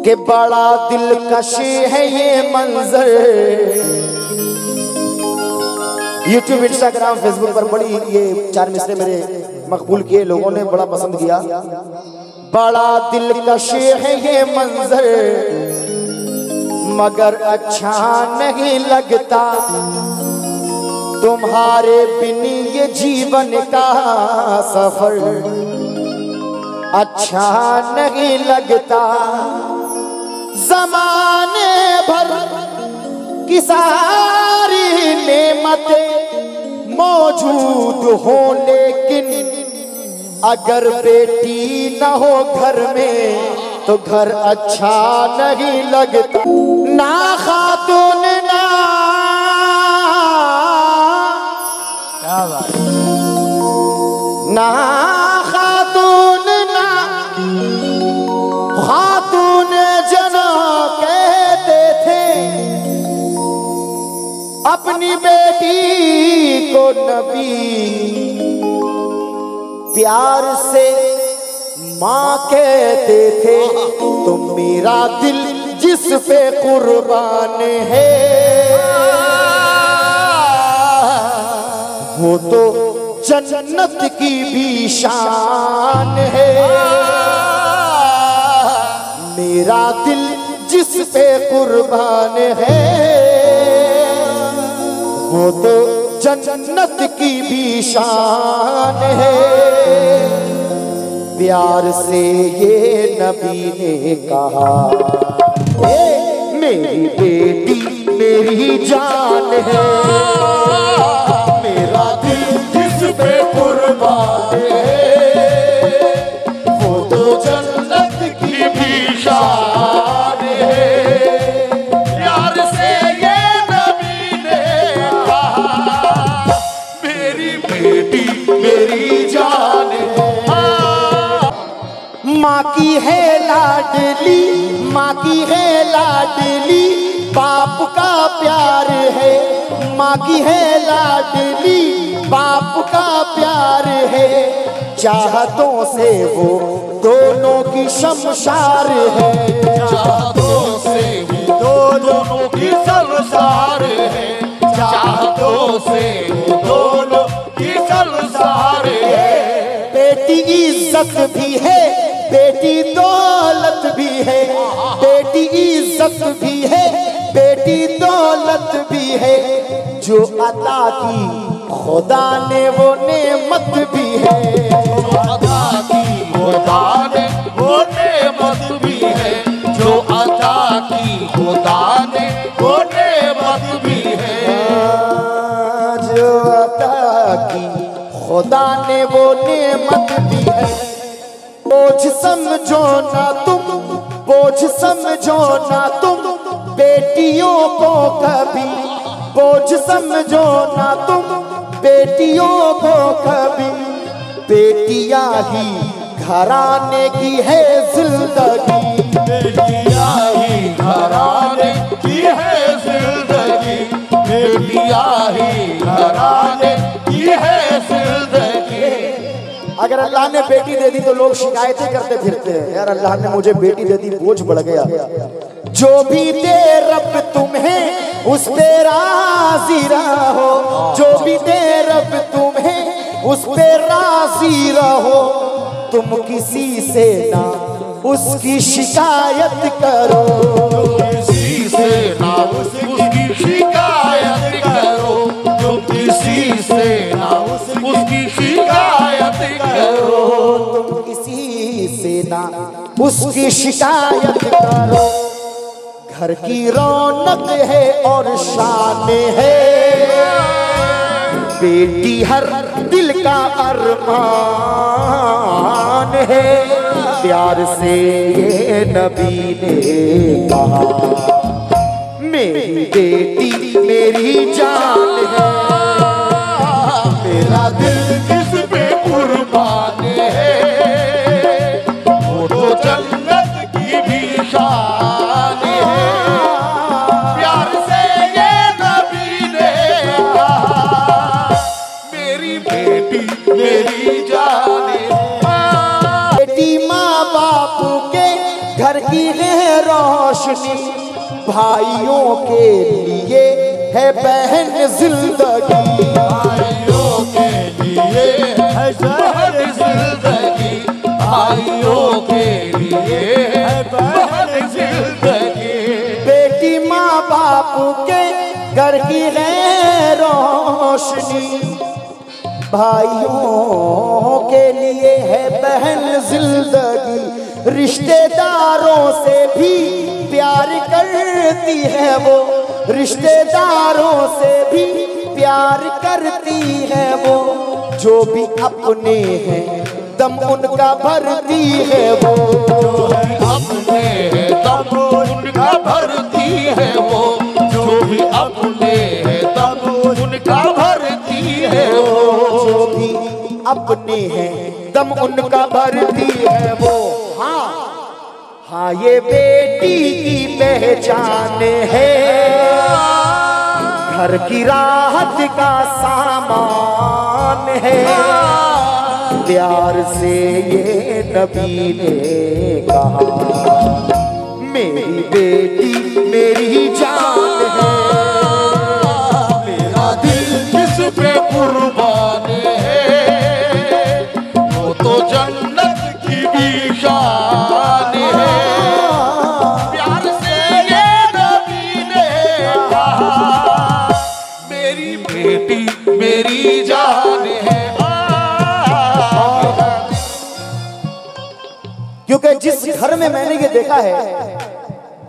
कि बड़ा दिलकश है ये मंजर। यूट्यूब, इंस्टाग्राम, फेसबुक पर बड़ी ये 4 मिसरे मेरे मकबूल किए, लोगों ने बड़ा पसंद किया। बड़ा दिलकश है ये मंजर मगर अच्छा नहीं लगता, तुम्हारे बिन ये जीवन का सफर अच्छा नहीं लगता। ज़माने भर की सारी नेमतें मौजूद हो लेकिन अगर बेटी न हो घर में तो घर अच्छा नहीं लगता। ना खातून ना ना खातून ना खातून जना कहते थे अपनी बेटी को नबी, प्यार से माँ कहते थे। तुम मेरा दिल जिस पे कुर्बान है वो तो जन्नत की भी शान है। मेरा दिल जिस पे कुर्बान है वो तो जन्नत की भी शान है। प्यार से ये नबी ने कहा मेरी बेटी मेरी जान है। मेरा दिल जिस पे कुर्बान है वो तो जन्नत की भी शान है। प्यार से ये नबी ने कहा मेरी बेटी मेरी जान है। माँ की है लाडली, माँ की है लाडली, बाप का प्यार है। माँ की है लाडली, बाप का प्यार है। चाहतों से वो दोनों की शमशार है। चाहतों से वो दोनों की शमशार है। चाहतों से वो दोनों की शमशार है। बेटी इज्जत भी है, बेटी दौलत भी है। बेटी इज्जत भी है, बेटी दौलत भी है। जो अता की खुदा ने वो नेमत भी है। जो अता की खुदा ने वो नेमत भी है। जो अता की खुदा ने वो नेमत भी है। जो अता की खुदा ने वो नेमत भी है। बोझ समझो ना तुम, बोझ समझो ना तुम बेटियों को कभी। बोझ समझो ना तुम बेटियों को कभी। बेटियां ही घराने की है जिंदगी। बेटियां ही घराने की है जिंदगी। बेटियां ही घराने की है जिंदगी। अगर अल्लाह ने बेटी दे दी तो लोग शिकायतें करते फिरते हैं, यार अल्लाह ने मुझे बेटी दे दी, बोझ बढ़ गया। जो भी दे रब तुम्हें उस पे राजी रहो। जो भी दे रब तुम्हें उस पे राजी रहो। तुम किसी से ना उसकी शिकायत करो। किसी से ना उसकी शिकायत करो। तुम किसी से ना उसकी शिकायत करो। तुम किसी से ना उसकी शिकायत करो। घर की रौनक है और शान है। बेटी हर दिल का अरमान है। प्यार से ये नबी ने कहा मेरी बेटी मेरी जान है। मेरा दिल किस पे कुर्बान है वो तो जन्नत की भी शान है। प्यार से ये नबी ने कहा मेरी बेटी मेरी जान है। बेटी माँ बाप के घर की है रोशनी, भाइयों के लिए है बहन जिंदगी, भाइयों के लिए है बहन जिंदगी, भाइयों के लिए है बहन जिंदगी। बेटी माँ बाप के घर की है रोशनी, भाइयों के लिए है बहन जिंदगी, रिश्तेदारों से भी प्यार करती है वो, रिश्तेदारों से भी प्यार करती है वो, जो भी अपने हैं दम उनका भरती है वो, जो है अपने हैं दम उनका भरती है वो, जो भी अपने हैं दम उनका भरती है वो, जो भी अपने हैं दम उनका भरती है वो। हाँ हाँ, ये बेटी की पहचान है, घर की राहत का सामान है, प्यार से ये नबी ने कहा, मेरी बेटी मेरी जान है, मेरा दिल किस पे कुर्बान है, वो तो जन्नत की भी शान है, प्यार से ये नबी ने कहा, मेरी बेटी मेरी जान है। क्योंकि जिस घर में मैंने ये देखा है,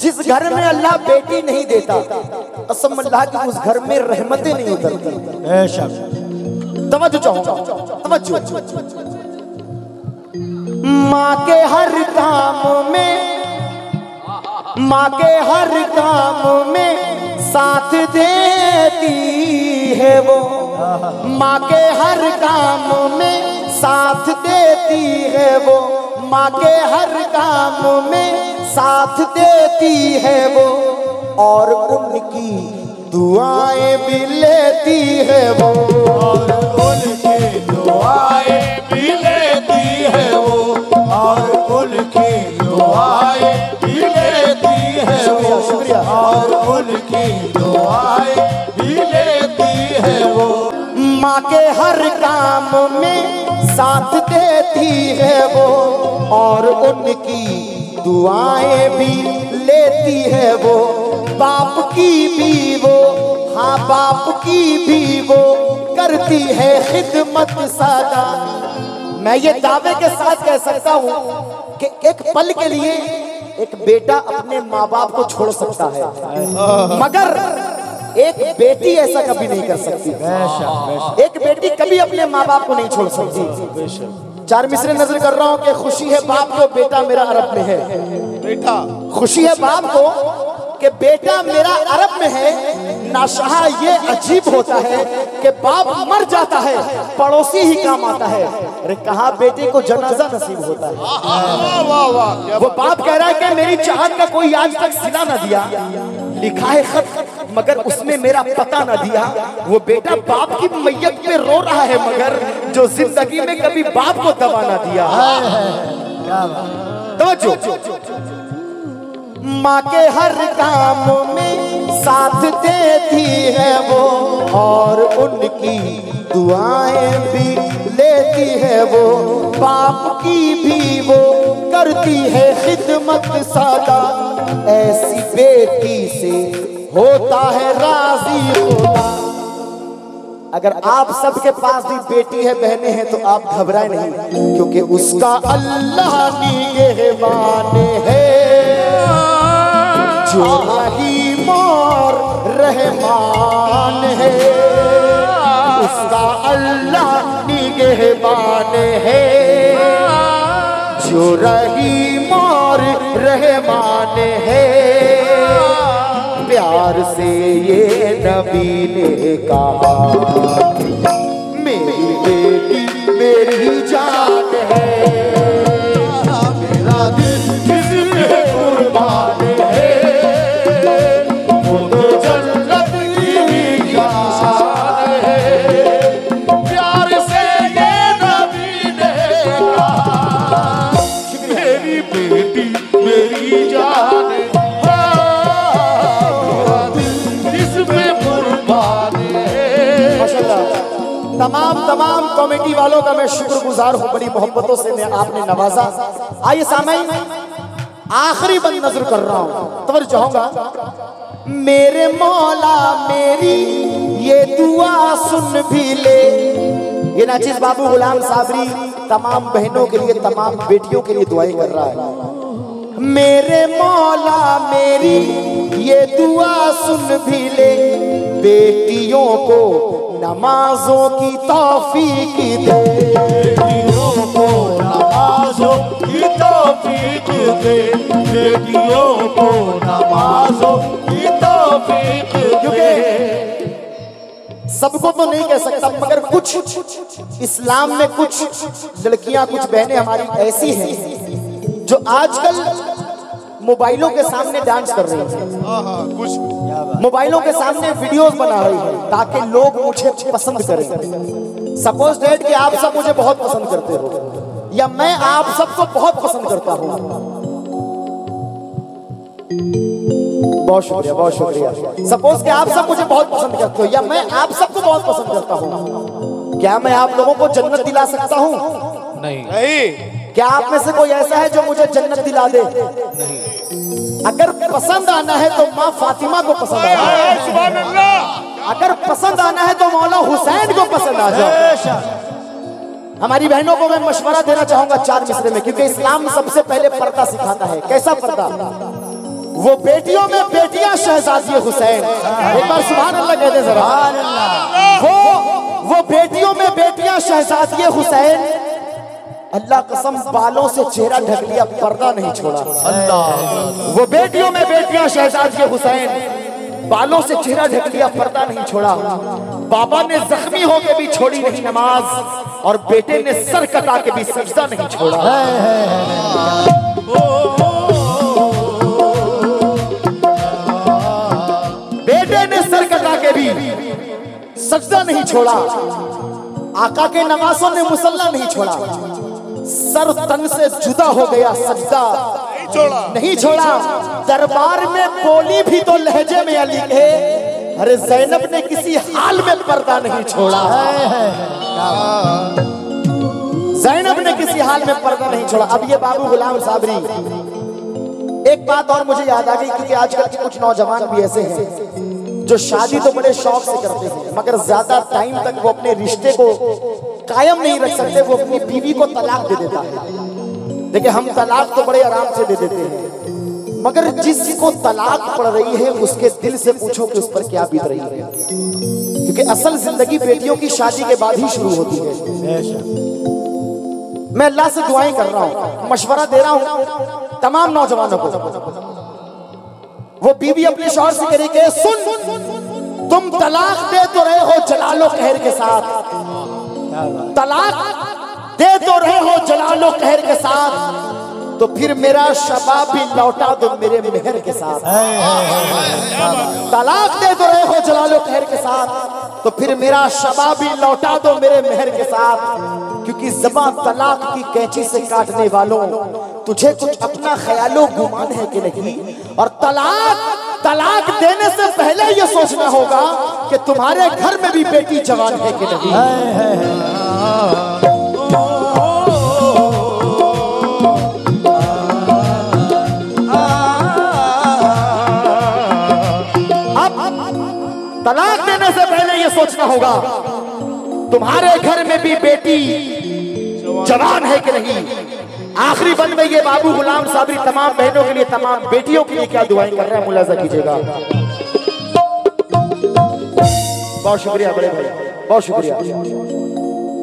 जिस घर में अल्लाह बेटी नहीं देता, कसम अल्लाह की उस घर में रहमतें नहीं उतरती। तवज्जो चाहूंगा, तवज्जो। माँ के हर काम में, माँ के हर काम में साथ देती है वो, माँ के हर काम में साथ देती है वो, माँ के हर काम में साथ देती है वो, और उनकी दुआएं भी लेती है वो, और उनकी दुआएं भी लेती है वो, और उनकी दुआएं भी लेती है वो, शुक्रिया। और उनकी दुआएं भी लेती है वो, माँ के हर काम में साथ देती है वो, और उनकी दुआएं भी लेती है वो, बाप की भी वो, हाँ बाप की भी वो करती है खिदमत सदा। मैं ये दावे के साथ कह सकता हूँ कि एक पल के लिए एक बेटा अपने माँ बाप को छोड़ सकता है, मगर एक बेटी ऐसा कभी नहीं कर सकती। एक बेटी कभी अपने माँ बाप को नहीं छोड़ सकती। चार मिसरे नजर कर रहा हूँ कि खुशी है बाप को बेटा मेरा अरब में है, बेटा खुशी है बाप को कि बेटा मेरा अरब में है। नाशाहा ये अजीब होता है कि बाप मर जाता है पड़ोसी ही काम आता है। अरे कहाँ बेटे को जनाजा नसीब होता है। वो बाप कह रहा है कि मेरी चाहत का कोई आज तक सिला न दिया, लिखा है खत मगर उसमें मेरा पता न दिया। वो बेटा बाप की मैयत पे रो रहा है मगर जो जिंदगी में कभी बाप को दबा न दिया। तो माँ के हर काम में साथ देती है वो, और उनकी दुआएं भी लेती है वो, बाप की भी वो करती है खिदमत सदा। ऐसी बेटी से होता है राजी खुदा। अगर आप सबके पास भी बेटी है बहनें हैं तो आप घबराए नहीं, क्योंकि उसका अल्लाह निगहबान है जो रहीम और रहमान है। उसका अल्लाह निगहबान है जो रहीम और रहमान है। प्यार से ये नबी ने कहा मेरी बेटी मेरी जान है, मेरा दिल किस पे कुर्बान है। वो तो जन्नत की शान है। प्यार से ये नबी ने कहा मेरी बेटी मेरी जान है। तमाम कमेटी वालों का मैं शुक्रगुजार हूँ, बड़ी मोहब्बतों से मैं आपने नवाजा। आइए सामईन, आखिरी बंद नजर कर रहा हूँ, तवज्जो चाहूंगा। मेरे मौला मेरी ये दुआ सुन भी ले। ये नाचिस बाबू गुलाम साबरी तमाम बहनों के लिए, तमाम बेटियों के लिए दुआएं कर रहा है। मेरे मौला मेरी ये दुआ सुन भी ले, बेटियों को नमाजों की तौफीक दे, बेटियों को नमाजों की तौफीक दे, बेटियों को नमाजों की तौफीक दे। सबको तो नहीं कह सकता, मगर कुछ इस्लाम में कुछ लड़कियां, कुछ बहनें हमारी ऐसी हैं जो आजकल मोबाइलों के सामने डांस कर रही हैं, कुछ मोबाइलों के सामने वीडियोस बना रही हैं ताकि लोग मुझे पसंद करें। सपोज डेट कि आप सब मुझे बहुत पसंद करते हो या मैं आप सबको बहुत पसंद करता हूँ। बहुत शुक्रिया, बहुत शुक्रिया। सपोज कि आप सब मुझे बहुत पसंद करते हो या मैं आप सबको बहुत पसंद करता हूँ, क्या मैं आप लोगों को जन्नत दिला सकता हूँ? नहीं। क्या आप में से कोई ऐसा है जो मुझे जन्नत दिला दे? नहीं। अगर पसंद आना है तो माँ फातिमा को पसंद आना है, सुभान अल्लाह। अगर पसंद आना है तो मौला हुसैन को पसंद आ जाओ। हमारी बहनों को मैं मशवरा देना चाहूंगा 4 मिसरे में, क्योंकि इस्लाम सबसे पहले पर्दा सिखाता है। कैसा पर्दा? वो बेटियों में बेटियां शहजादी हुसैन। एक बार सुभान अल्लाह कह दे जरा। वो बेटियों में बेटियां शहजादी हुसैन। अल्लाह कसम, बालों से चेहरा ढक लिया, पर्दा नहीं छोड़ा। अल्लाह। वो बेटियों में बेटियां शहजादी हुसैन, बालों से चेहरा ढक लिया, पर्दा नहीं छोड़ा। बाबा ने जख्मी होके भी छोड़ी नहीं नमाज, और बेटे ने सर कटा के भी सजदा नहीं छोड़ा। बेटे ने सर कटा के भी सजदा नहीं छोड़ा। आका के नवासों ने मुसल्ला नहीं छोड़ा। सर तन से जुदा हो गया, सजदा नहीं छोड़ा। दरबार में बोली भी तो लहजे में अली के, अरे ज़ैनब ने किसी हाल में पर्दा नहीं छोड़ा। ज़ैनब ने किसी हाल में पर्दा नहीं छोड़ा। अब ये बाबू गुलाम साबरी, एक बात और मुझे याद आ गई, क्योंकि आजकल के कुछ नौजवान भी ऐसे हैं जो शादी तो बड़े शौक से करते हैं, मगर ज्यादा टाइम तक वो अपने रिश्ते को कायम नहीं रख सकते। वो अपनी बीवी को तलाक दे देता है। देखिए, हम तलाक तो बड़े आराम से दे देते हैं, मगर जिसको तलाक पड़ रही है उसके दिल से पूछो कि उस पर क्या बीत रही है, क्योंकि असल जिंदगी बेटियों की शादी के बाद ही शुरू होती है। मैं अल्लाह से दुआएं कर रहा हूँ, मशवरा दे रहा हूँ तमाम नौजवानों को। वो बीवी अपने शौहर से कह रही कि सुन, तुम तलाक दे तो रहे हो जलालो कहर के साथ, तलाक दे तो रहे हो जलालो कहर के साथ, तो फिर मेरा शबाब भी लौटा दो मेरे मेहर के साथ। तलाक दे तो रहे हो जलालो कहर के साथ, तो फिर मेरा शबाब भी लौटा दो मेरे मेहर के साथ। क्योंकि ज़बान तलाक की कैंची से काटने वालों, तुझे कुछ अपना ख्यालो गुमान है कि नहीं? और तलाक देने से पहले ये सोचना होगा कि तुम्हारे घर में भी बेटी जवान है कि नहीं। अब तलाक देने से पहले ये सोचना होगा तुम्हारे घर में भी बेटी जवान है कि नहीं। आखिरी बंद में ये बाबू गुलाम साबरी तमाम बहनों के लिए, तमाम बेटियों के लिए क्या दुआएं कर रहे हैं, मुलाजा कीजिएगा। बहुत शुक्रिया बड़े भाई, बहुत शुक्रिया।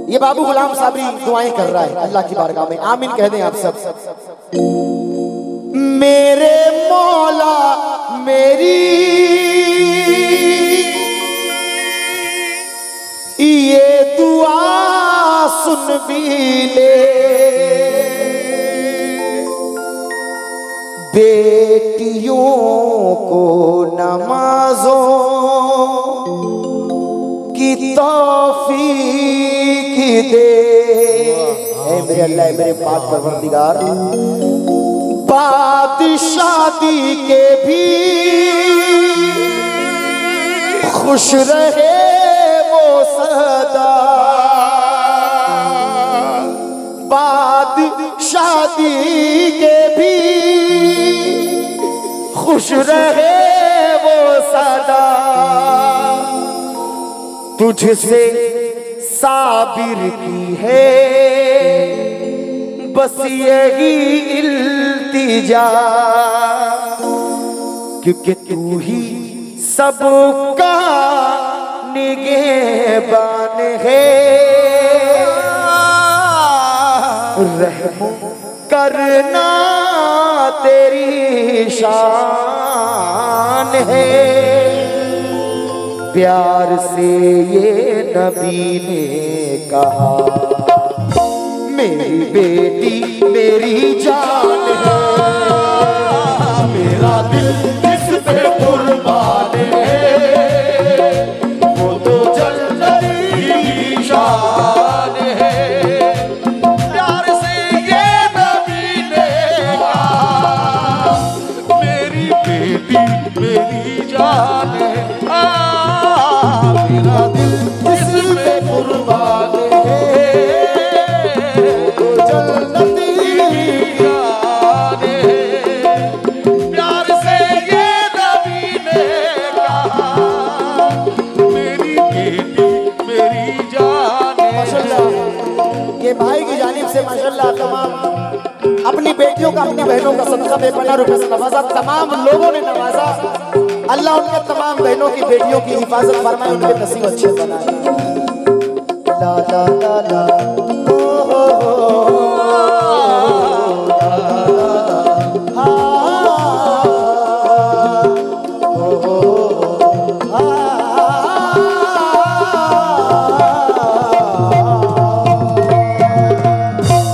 ये बाबू गुलाम साबरी दुआएं कर रहा है अल्लाह की बारगाह में, आमीन कह दें आप सब। मेरे मौला मेरी ये दुआ सुन भी ले, बेटियों को नमाजों की तौफीक दे। ऐ मेरे अल्लाह, मेरे पाक परवरदिगार, बाद शादी के भी खुश रहे वो सदा, शादी के भी खुश रहे वो सदा, तुझसे साबिर की है बस यही इल्तिजा, क्योंकि तू ही सबका निगहबान है, रहम करना तेरी शान है। प्यार से ये नबी ने कहा मेरी बेटी मेरी जान है, मेरा दिल इस पे कुर्बान है, वो तो जन्नती शान है। प्यार से ये नबी ने कहा मेरी बेटी मेरी जान है, मेरा दिल इस पे कुर्बान है, वो तो जन्नती शान है। प्यार से ये नबी ने कहा मेरी बेटी मेरी जान है। माशाल्लाह ये भाई की जानिब से माशाल्लाह तमाम अपनी बेटियों का अपनी बहनों का सदका बेपनाह रुपए से नवाजा, तमाम लोगों ने नवाजा। अल्लाह उनके तमाम बहनों की बेटियों की हिफाजत फरमाए, उनके नसीब अच्छे बनाए। ला ला ला ला ओ हो हो